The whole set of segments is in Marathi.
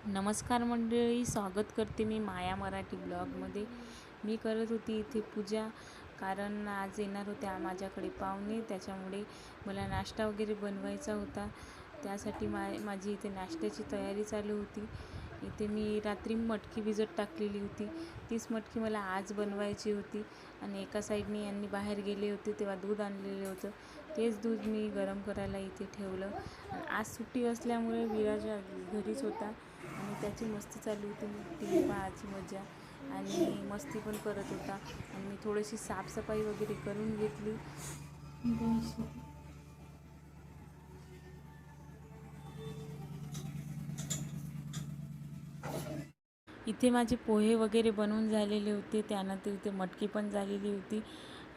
नमस्कार मंडळी, स्वागत करते मी माया मराठी ब्लॉगमध्ये. मी करत होती इथे पूजा, कारण आज येणार होते माझ्याकडे पाहुणे. त्याच्यामुळे मला नाश्ता वगैरे बनवायचा होता. त्यासाठी माझी इथे नाश्त्याची तयारी चालू होती. इथे मी रात्री मटकी भिजत टाकलेली होती. तीच मटकी मला आज बनवायची होती. आणि एका साईडने यांनी बाहेर गेले होते तेव्हा दूध आणलेलं होतं. तेच दूध मी गरम करायला इथे ठेवलं. आज सुट्टी असल्यामुळे विराज घरीच होता आणि त्याची मस्ती चालू होती. टी व्ही पाहायची मजा आणि मस्ती पण करत होता. आणि मी थोडीशी साफसफाई वगैरे करून घेतली. इथे माझे पोहे वगैरे बनवून झालेले होते. त्यानंतर इथे मटकी पण झालेली होती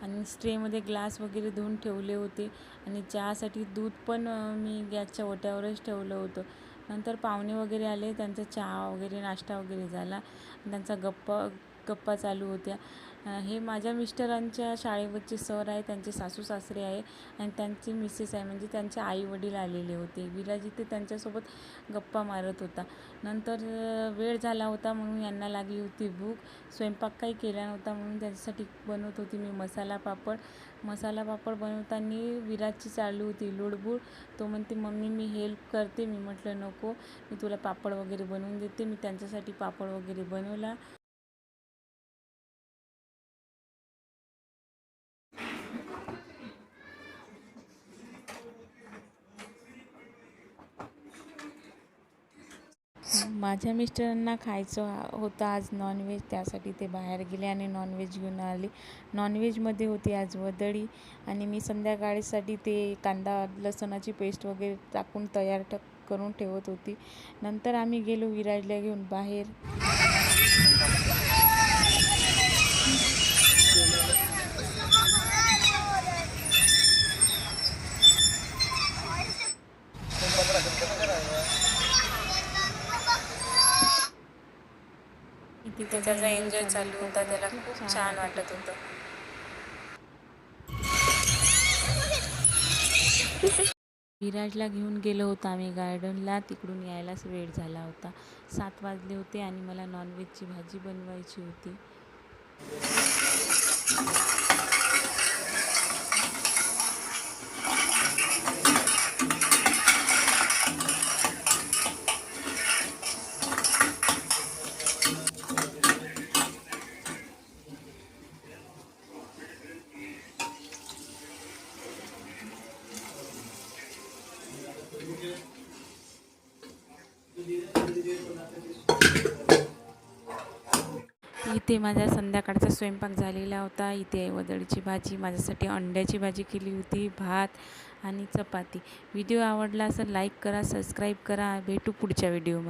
आणि स्ट्रेमध्ये ग्लास वगैरे धुवून ठेवले होते. आणि चहासाठी दूध पण मी गॅसच्या ओट्यावरच ठेवलं होतं. नंतर पाहुणे वगैरे आले, त्यांचा चहा वगैरे नाश्ता वगैरे झाला. त्यांचा गप्पा चालू होत्या. हे माझ्या मिस्टरांच्या शाळेवरचे सर आहे, त्यांचे सासू सासरे आहे आणि त्यांची मिसेस आहे, म्हणजे त्यांचे आई वडील आलेले होते. विराज इथे त्यांच्यासोबत गप्पा मारत होता. नंतर वेळ झाला होता म्हणून यांना लागली होती भूक. स्वयंपाक काही केला नव्हता म्हणून त्यांच्यासाठी बनवत होती मी मसाला पापड बनवताना विराजची चालू होती लुडबुड. तो म्हणते मम्मी मी हेल्प करते. मी म्हटलं नको, मी तुला पापड वगैरे बनवून देते. मी त्यांच्यासाठी पापड वगैरे बनवला. माझ्या मिस्टरांना खायचं होतं आज नॉनव्हेज, त्यासाठी ते बाहेर गेले आणि नॉनव्हेज घेऊन आले. नॉनव्हेजमध्ये होती आज वदळी आणि मी संध्याकाळीसाठी ते कांदा लसणाची पेस्ट वगैरे टाकून तयार करून ठेवत होती. नंतर आम्ही गेलो विराजला घेऊन बाहेर. इथे त्याचा एन्जॉय चालू होता, त्याला खूप छान वाटत होतं. विराजला घेऊन गेलो होतो आम्ही गार्डनला. तिकडून यायलाच वेळ झाला होता. 7 वाजले होते आणि मला नॉनव्हेजची भाजी बनवायची होती. इथे माझा संध्याकाळचा स्वयंपाक झालेला होता. इथे वदळीची भाजी, माझ्यासाठी अंड्याची भाजी केली होती, भात आणि चपाती. व्हिडिओ आवडला असेल लाईक करा, सबस्क्राईब करा. भेटू पुढच्या व्हिडिओमध्ये.